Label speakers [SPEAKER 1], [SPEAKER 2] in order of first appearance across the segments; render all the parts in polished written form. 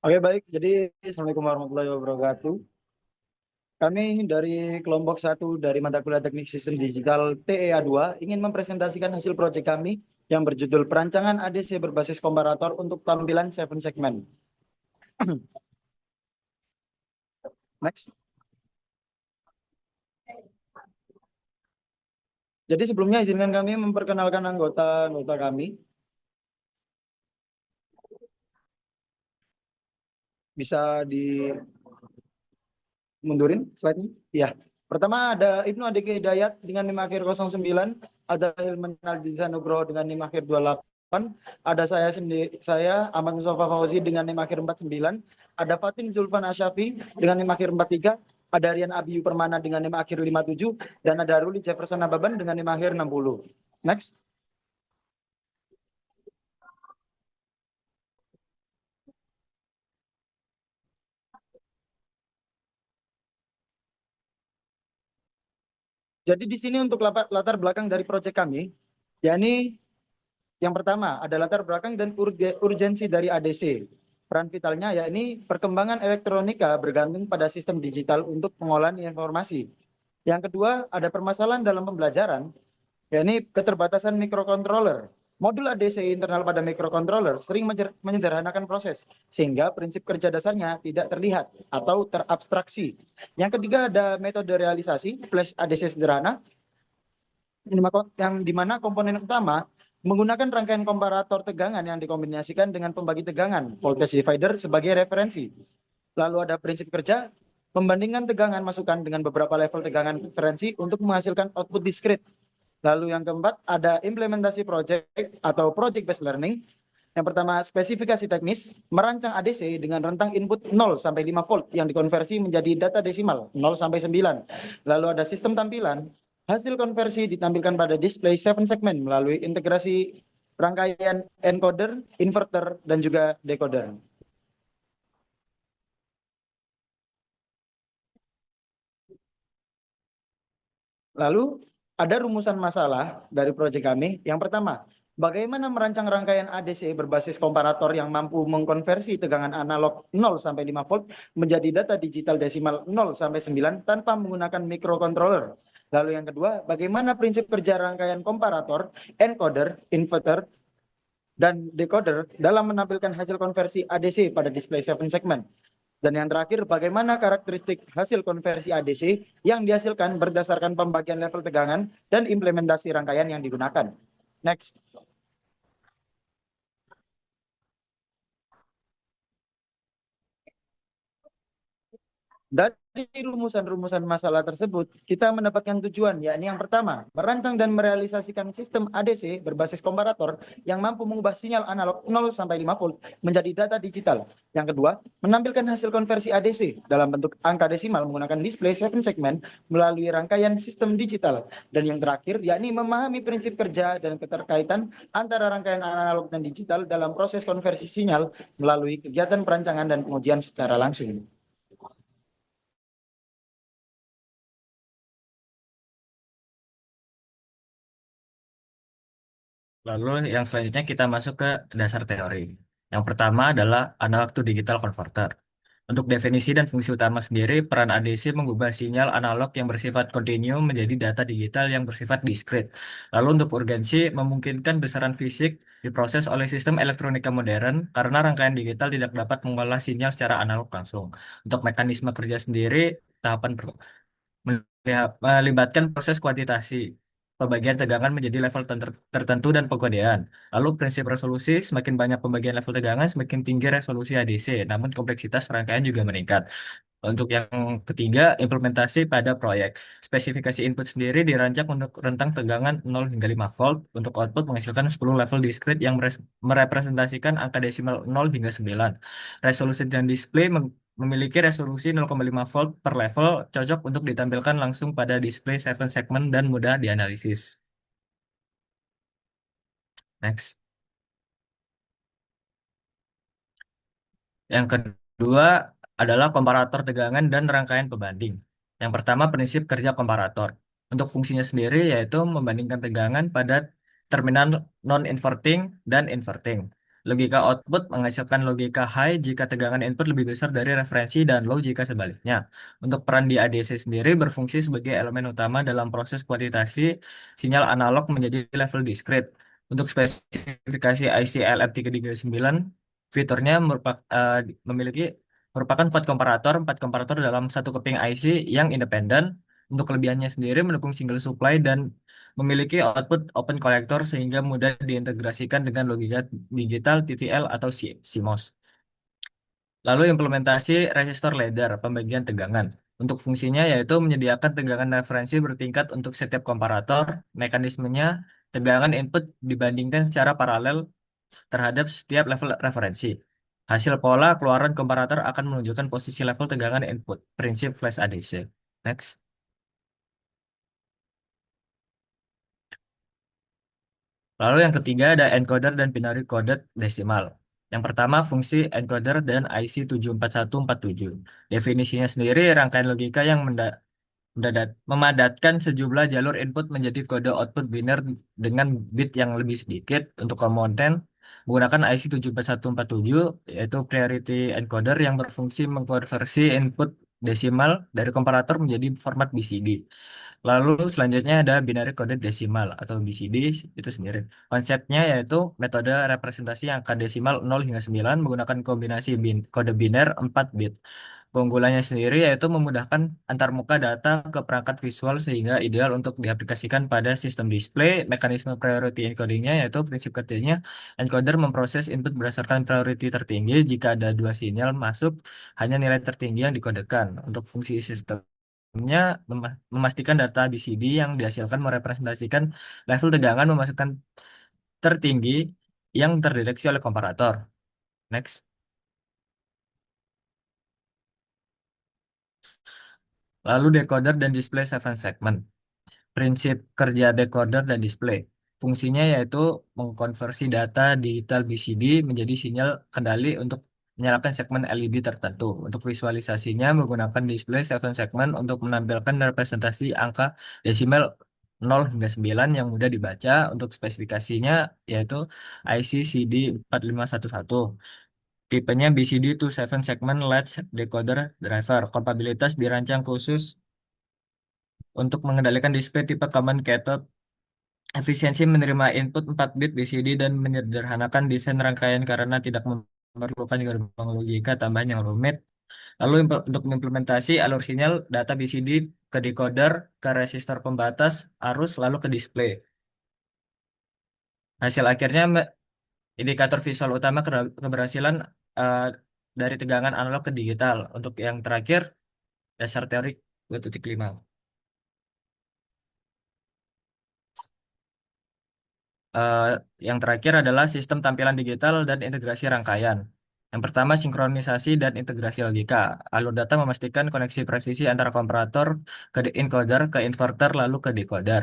[SPEAKER 1] Oke, baik. Jadi, Assalamualaikum warahmatullahi wabarakatuh. Kami dari kelompok satu dari mata kuliah Teknik Sistem Digital TEA 2 ingin mempresentasikan hasil proyek kami yang berjudul Perancangan ADC berbasis komparator untuk tampilan 7 segmen. Next. Jadi sebelumnya izinkan kami memperkenalkan anggota-anggota kami. Bisa dimundurin slide-nya? Iya. Pertama ada Ibnu Adik Hidayat dengan NIM akhir 09, ada Hilman Aldiza Nugroho dengan NIM akhir 28, ada saya sendiri, saya Ahmad Mustafa Fauzi dengan NIM akhir 49, ada Fatin Zulfan Asyafi dengan NIM akhir 43, ada Rian Abiyu Permana dengan NIM akhir 57, dan ada Ruli Jefferson Ababan dengan NIM akhir 60. Next. Jadi di sini untuk latar belakang dari proyek kami, yakni yang pertama ada latar belakang dan urgensi dari ADC. Peran vitalnya yakni perkembangan elektronika bergantung pada sistem digital untuk pengolahan informasi. Yang kedua ada permasalahan dalam pembelajaran, yakni keterbatasan mikrokontroller. Modul ADC internal pada mikrokontroller sering menyederhanakan proses, sehingga prinsip kerja dasarnya tidak terlihat atau terabstraksi. Yang ketiga ada metode realisasi flash ADC sederhana, yang dimana komponen utama menggunakan rangkaian komparator tegangan yang dikombinasikan dengan pembagi tegangan voltage divider sebagai referensi. Lalu ada prinsip kerja, membandingkan tegangan masukan dengan beberapa level tegangan referensi untuk menghasilkan output diskrit. Lalu yang keempat ada implementasi project atau project based learning. Yang pertama, spesifikasi teknis, merancang ADC dengan rentang input 0 sampai 5 volt yang dikonversi menjadi data desimal 0 sampai 9. Lalu ada sistem tampilan, hasil konversi ditampilkan pada display 7 segmen melalui integrasi rangkaian encoder, inverter, dan juga decoder. Lalu ada rumusan masalah dari proyek kami. Yang pertama, bagaimana merancang rangkaian ADC berbasis komparator yang mampu mengkonversi tegangan analog 0 sampai 5 volt menjadi data digital desimal 0 sampai 9 tanpa menggunakan microcontroller. Lalu yang kedua, bagaimana prinsip kerja rangkaian komparator, encoder, inverter, dan decoder dalam menampilkan hasil konversi ADC pada display 7 segmen. Dan yang terakhir, bagaimana karakteristik hasil konversi ADC yang dihasilkan berdasarkan pembagian level tegangan dan implementasi rangkaian yang digunakan. Next. Dari rumusan-rumusan masalah tersebut, kita mendapatkan tujuan, yakni yang pertama, merancang dan merealisasikan sistem ADC berbasis komparator yang mampu mengubah sinyal analog 0 sampai 5 volt menjadi data digital. Yang kedua, menampilkan hasil konversi ADC dalam bentuk angka desimal menggunakan display 7 segmen melalui rangkaian sistem digital. Dan yang terakhir, yakni memahami prinsip kerja dan keterkaitan antara rangkaian analog dan digital dalam proses konversi sinyal melalui kegiatan perancangan dan pengujian secara langsung.
[SPEAKER 2] Lalu yang selanjutnya kita masuk ke dasar teori. Yang pertama adalah analog to digital converter. Untuk definisi dan fungsi utama sendiri, peran ADC mengubah sinyal analog yang bersifat kontinu menjadi data digital yang bersifat diskrit. Lalu untuk urgensi, memungkinkan besaran fisik diproses oleh sistem elektronika modern karena rangkaian digital tidak dapat mengolah sinyal secara analog langsung. Untuk mekanisme kerja sendiri, tahapan melibatkan proses kuantitasi, pembagian tegangan menjadi level tertentu dan pengkodean. Lalu prinsip resolusi, semakin banyak pembagian level tegangan, semakin tinggi resolusi ADC, namun kompleksitas rangkaian juga meningkat. Untuk yang ketiga, implementasi pada proyek. Spesifikasi input sendiri dirancang untuk rentang tegangan 0 hingga 5 volt. Untuk output menghasilkan 10 level discrete yang merepresentasikan angka desimal 0 hingga 9. Resolusi dan display memiliki resolusi 0,5 volt per level, cocok untuk ditampilkan langsung pada display 7 segment dan mudah dianalisis. Next. Yang kedua adalah komparator tegangan dan rangkaian pembanding. Yang pertama, prinsip kerja komparator. Untuk fungsinya sendiri yaitu membandingkan tegangan pada terminal non-inverting dan inverting. Logika output menghasilkan logika high jika tegangan input lebih besar dari referensi dan low jika sebaliknya. Untuk peran di ADC sendiri berfungsi sebagai elemen utama dalam proses kuantitasi sinyal analog menjadi level discrete. Untuk spesifikasi IC LM339, fiturnya memiliki merupakan empat komparator dalam satu keping IC yang independen. Untuk kelebihannya sendiri mendukung single supply dan memiliki output open collector sehingga mudah diintegrasikan dengan logika digital TTL atau CMOS. Lalu implementasi resistor ladder, pembagian tegangan. Untuk fungsinya yaitu menyediakan tegangan referensi bertingkat untuk setiap komparator. Mekanismenya tegangan input dibandingkan secara paralel terhadap setiap level referensi. Hasil pola keluaran komparator akan menunjukkan posisi level tegangan input. Prinsip flash ADC. Next. Lalu yang ketiga ada encoder dan binary coded decimal. Yang pertama fungsi encoder dan IC 74147. Definisinya sendiri rangkaian logika yang memadatkan sejumlah jalur input menjadi kode output biner dengan bit yang lebih sedikit. Untuk komponen menggunakan IC 74147 yaitu priority encoder yang berfungsi mengkonversi input desimal dari komparator menjadi format BCD. Lalu selanjutnya ada binary coded decimal atau BCD itu sendiri. Konsepnya yaitu metode representasi angka desimal 0 hingga 9 menggunakan kombinasi kode biner 4 bit. Keunggulannya sendiri yaitu memudahkan antarmuka data ke perangkat visual sehingga ideal untuk diaplikasikan pada sistem display. Mekanisme priority encodingnya yaitu prinsip kerjanya encoder memproses input berdasarkan priority tertinggi. Jika ada dua sinyal masuk, hanya nilai tertinggi yang dikodekan. Untuk fungsi sistemnya memastikan data BCD yang dihasilkan merepresentasikan level tegangan memasukkan tertinggi yang terdeteksi oleh komparator. Next. Lalu decoder dan display 7 segment. Prinsip kerja decoder dan display. Fungsinya yaitu mengkonversi data digital BCD menjadi sinyal kendali untuk menyalakan segmen LED tertentu. Untuk visualisasinya menggunakan display 7 segment untuk menampilkan representasi angka desimal 0 hingga 9 yang mudah dibaca. Untuk spesifikasinya yaitu IC CD 4511. Tipenya BCD to 7 segment latch decoder driver. Kapabilitas dirancang khusus untuk mengendalikan display tipe command cathode. Efisiensi menerima input 4 bit BCD dan menyederhanakan desain rangkaian karena tidak memerlukan gerbang logika tambahan yang rumit. Lalu untuk implementasi alur sinyal data BCD ke decoder, ke resistor pembatas arus, lalu ke display. Hasil akhirnya indikator visual utama keberhasilan eh, dari tegangan analog ke digital. Untuk yang terakhir, dasar teori 2.5. Eh, yang terakhir adalah sistem tampilan digital dan integrasi rangkaian. Yang pertama, sinkronisasi dan integrasi logika. Alur data memastikan koneksi presisi antara komparator ke encoder, ke inverter, lalu ke decoder.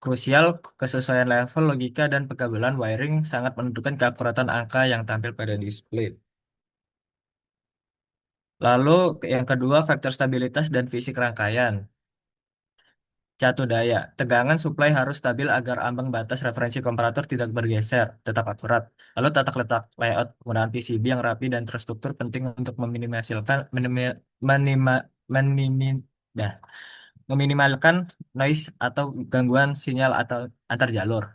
[SPEAKER 2] Krusial, kesesuaian level logika dan pekabelan wiring sangat menentukan keakuratan angka yang tampil pada display. Lalu, yang kedua, faktor stabilitas dan fisik rangkaian. Catu daya, tegangan suplai harus stabil agar ambang batas referensi komparator tidak bergeser, tetap akurat. Lalu tata letak layout penggunaan PCB yang rapi dan terstruktur penting untuk meminimalkan menimi- dah, meminimalkan noise atau gangguan sinyal atau antar jalur.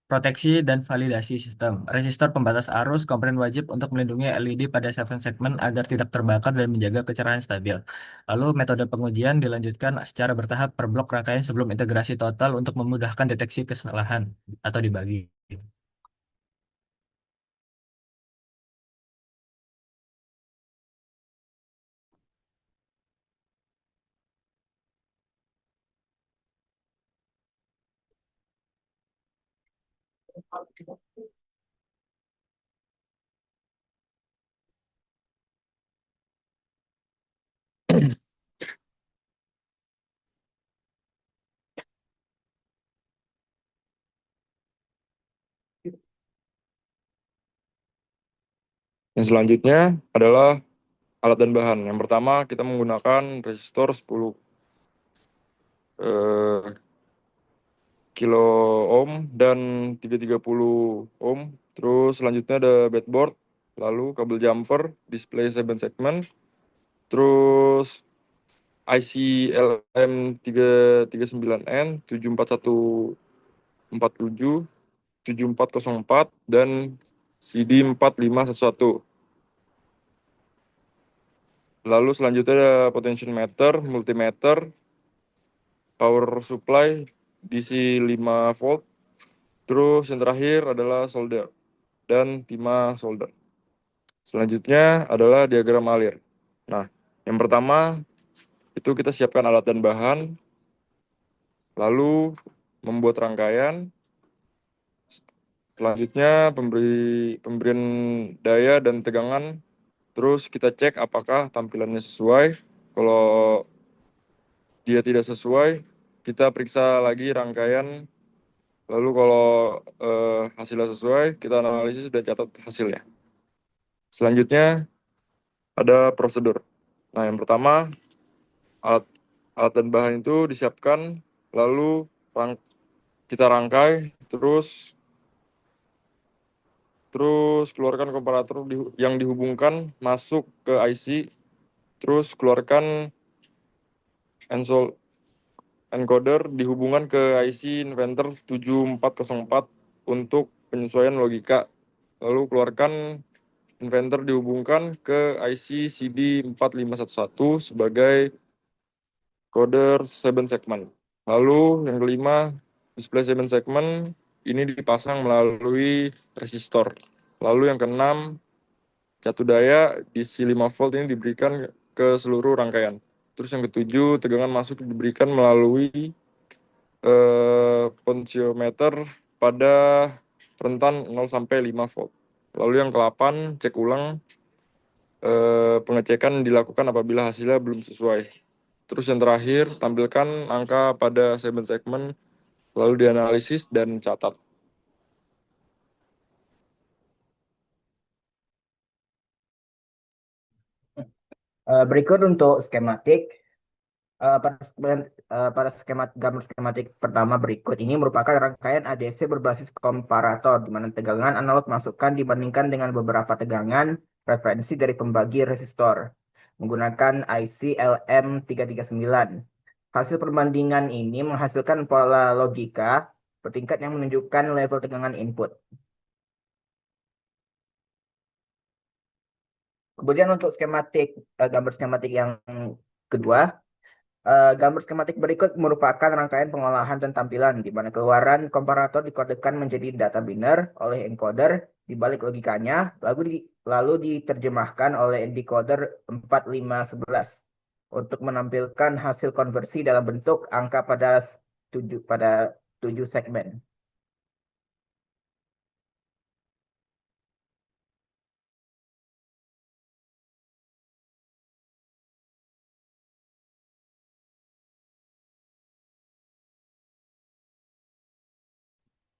[SPEAKER 2] Proteksi dan validasi sistem. Resistor pembatas arus komponen wajib untuk melindungi LED pada 7 segmen agar tidak terbakar dan menjaga kecerahan stabil. Lalu metode pengujian dilanjutkan secara bertahap per blok rangkaian sebelum integrasi total untuk memudahkan deteksi kesalahan atau dibagi.
[SPEAKER 3] Yang selanjutnya adalah alat dan bahan. Yang pertama kita menggunakan resistor 10 kilo ohm dan 330 ohm Terus selanjutnya ada bedboard, lalu kabel jumper, display 7 segment, terus IC LM339N 74147, 7404, dan CD 4511. Lalu selanjutnya ada potential meter, multimeter, power supply DC 5 volt. Terus yang terakhir adalah solder dan timah solder. Selanjutnya adalah diagram alir. Nah, yang pertama itu kita siapkan alat dan bahan, lalu membuat rangkaian. Selanjutnya pemberian daya dan tegangan. Terus kita cek apakah tampilannya sesuai. Kalau dia tidak sesuai, kita periksa lagi rangkaian. Lalu kalau hasilnya sesuai, kita analisis dan catat hasilnya. Selanjutnya ada prosedur. Nah, yang pertama alat alat dan bahan itu disiapkan, lalu kita rangkai, terus keluarkan komparator yang dihubungkan masuk ke IC, terus keluarkan encoder dihubungkan ke IC inverter 7404 untuk penyesuaian logika, lalu keluarkan inverter dihubungkan ke IC CD 4511 sebagai coder 7 segment. Lalu yang kelima, display 7 segment ini dipasang melalui resistor. Lalu yang keenam, catu daya DC 5 volt ini diberikan ke seluruh rangkaian. Terus yang ketujuh, tegangan masuk diberikan melalui potentiometer pada rentan 0 sampai 5 volt. Lalu yang ke-8, cek ulang, pengecekan dilakukan apabila hasilnya belum sesuai. Terus yang terakhir, tampilkan angka pada 7 segment, lalu dianalisis dan catat.
[SPEAKER 4] Berikut untuk skematik. Pada gambar skematik pertama berikut ini merupakan rangkaian ADC berbasis komparator, di mana tegangan analog masukan dibandingkan dengan beberapa tegangan referensi dari pembagi resistor menggunakan IC LM339. Hasil perbandingan ini menghasilkan pola logika bertingkat yang menunjukkan level tegangan input. Kemudian untuk gambar skematik yang kedua, gambar skematik berikut merupakan rangkaian pengolahan dan tampilan, di mana keluaran komparator dikodekan menjadi data biner oleh encoder di balik logikanya, lalu diterjemahkan oleh decoder 4511 untuk menampilkan hasil konversi dalam bentuk angka pada 7 segmen.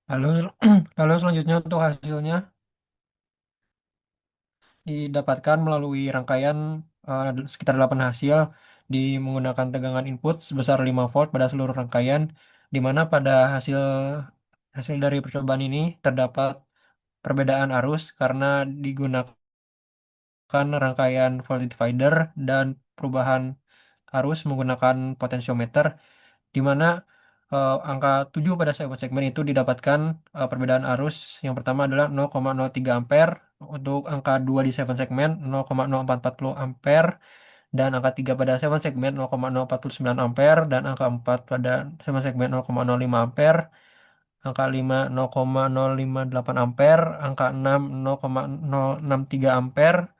[SPEAKER 5] Lalu, lalu selanjutnya untuk hasilnya didapatkan melalui rangkaian sekitar 8 hasil menggunakan tegangan input sebesar 5 volt pada seluruh rangkaian, di mana pada hasil hasil dari percobaan ini terdapat perbedaan arus karena digunakan rangkaian voltage divider dan perubahan arus menggunakan potensiometer, di mana angka 7 pada segmen itu didapatkan perbedaan arus. Yang pertama adalah 0,03 ampere, untuk angka 2 di 7 segmen 0,0440 ampere, dan angka 3 pada 7 segmen 0,049 ampere, dan angka 4 pada 7 segmen 0,05 ampere, angka 5 0,058 ampere, angka 6 0,063 ampere,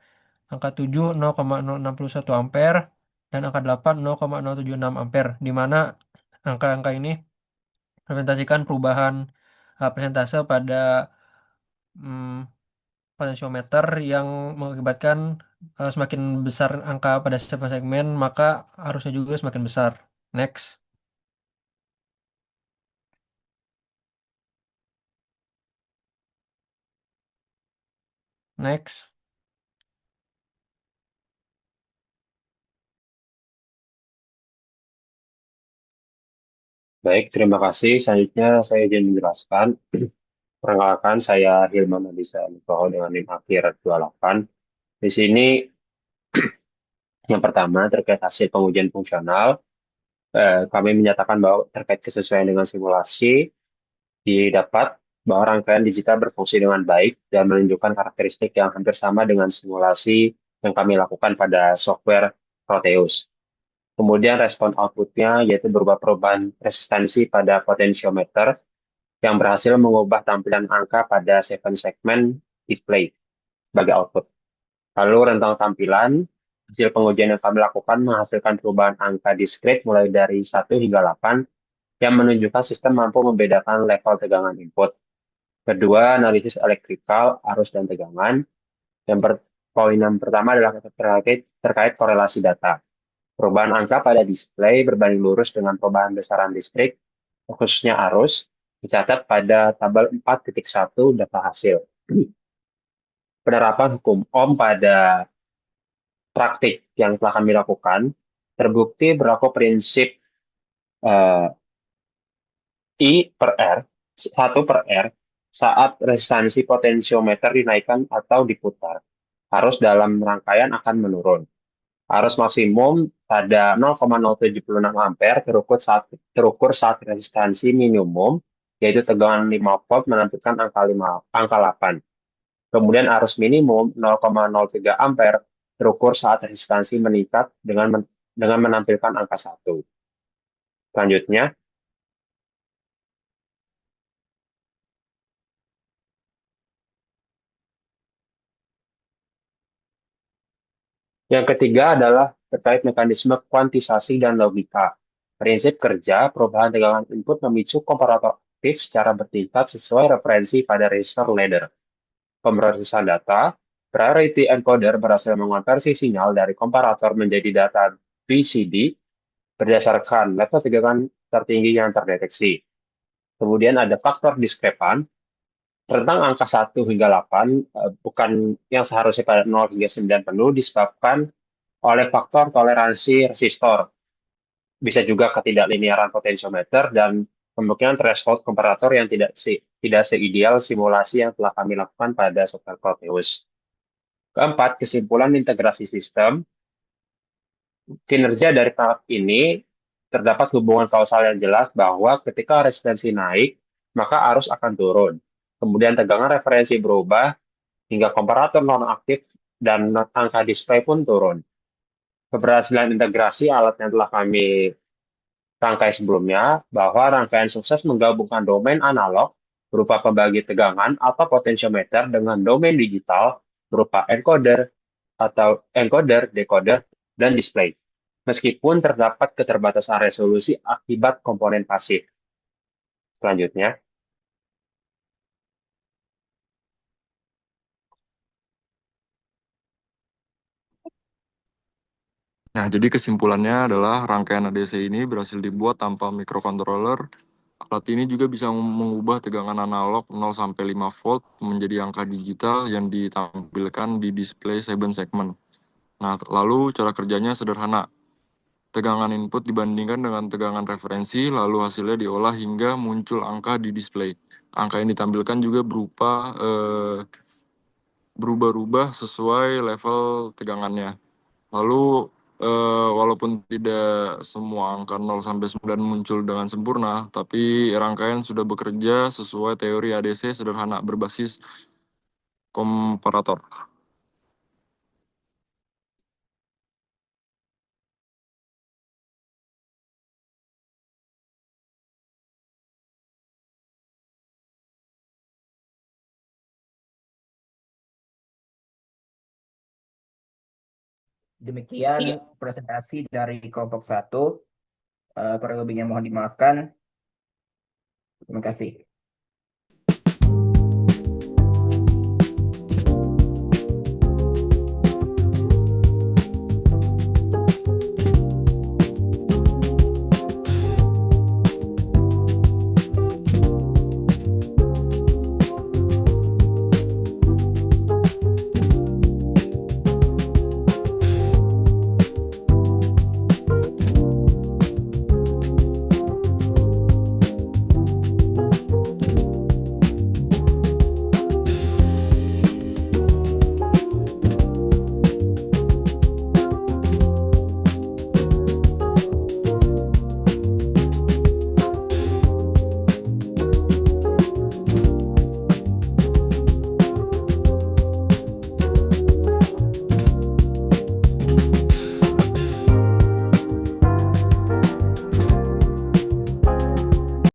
[SPEAKER 5] angka 7 0,061 ampere, dan angka 8 0,076 ampere, di mana angka-angka ini representasikan perubahan persentase pada mm, potensiometer yang mengakibatkan semakin besar angka pada setiap segmen, maka harusnya juga semakin besar. Next. Next.
[SPEAKER 6] Baik, terima kasih. Selanjutnya saya izin menjelaskan Perkenalkan, saya Hilman Adisa Nugroho dengan NIM akhir 28. Di sini yang pertama terkait hasil pengujian fungsional, kami menyatakan bahwa terkait kesesuaian dengan simulasi, didapat bahwa rangkaian digital berfungsi dengan baik dan menunjukkan karakteristik yang hampir sama dengan simulasi yang kami lakukan pada software Proteus. Kemudian respon outputnya yaitu berupa perubahan resistansi pada potentiometer yang berhasil mengubah tampilan angka pada 7 segmen display sebagai output. Lalu rentang tampilan, hasil pengujian yang kami lakukan menghasilkan perubahan angka diskrit mulai dari 1 hingga 8 yang menunjukkan sistem mampu membedakan level tegangan input. Kedua, analisis elektrikal, arus dan tegangan. Poin yang pertama adalah terkait korelasi data. Perubahan angka pada display berbanding lurus dengan perubahan besaran listrik, khususnya arus, dicatat pada tabel 4.1 data hasil. Penerapan hukum Ohm pada praktik yang telah kami lakukan, terbukti berlaku prinsip eh, I per R, 1 per R, saat resistansi potensiometer dinaikkan atau diputar. Arus dalam rangkaian akan menurun. Arus maksimum pada 0,076 ampere terukur saat resistansi minimum, yaitu tegangan 5 volt menampilkan angka 8. Kemudian arus minimum 0,03 ampere terukur saat resistansi meningkat dengan menampilkan angka 1. Selanjutnya, yang ketiga adalah terkait mekanisme kuantisasi dan logika. Prinsip kerja, perubahan tegangan input memicu komparator aktif secara bertingkat sesuai referensi pada resistor ladder. Pemrosesan data, priority encoder berhasil mengonversi sinyal dari komparator menjadi data BCD berdasarkan level tegangan tertinggi yang terdeteksi. Kemudian ada faktor diskrepan, rentang angka 1 hingga 8, bukan yang seharusnya pada 0 hingga 9 penuh disebabkan oleh faktor toleransi resistor. Bisa juga ketidaklinearan potensiometer dan kemungkinan threshold komparator yang tidak seideal simulasi yang telah kami lakukan pada software Proteus. Keempat, kesimpulan integrasi sistem. Kinerja dari perangkat ini terdapat hubungan kausal yang jelas bahwa ketika resistansi naik, maka arus akan turun. Kemudian tegangan referensi berubah hingga komparator nonaktif dan angka display pun turun. Keberhasilan integrasi alat yang telah kami rangkai sebelumnya bahwa rangkaian sukses menggabungkan domain analog berupa pembagi tegangan atau potensiometer dengan domain digital berupa encoder, decoder, dan display. Meskipun terdapat keterbatasan resolusi akibat komponen pasif. Selanjutnya,
[SPEAKER 3] Nah, jadi kesimpulannya adalah rangkaian ADC ini berhasil dibuat tanpa microcontroller. Alat ini juga bisa mengubah tegangan analog 0 sampai 5 volt menjadi angka digital yang ditampilkan di display 7 segment. Nah, lalu cara kerjanya sederhana. Tegangan input dibandingkan dengan tegangan referensi, lalu hasilnya diolah hingga muncul angka di display. Angka yang ditampilkan juga berupa berubah-ubah sesuai level tegangannya. Lalu walaupun tidak semua angka 0 sampai 9 muncul dengan sempurna, tapi rangkaian sudah bekerja sesuai teori ADC sederhana berbasis komparator.
[SPEAKER 4] Demikian presentasi dari kelompok 1. Kurang lebihnya mohon dimaafkan. Terima kasih.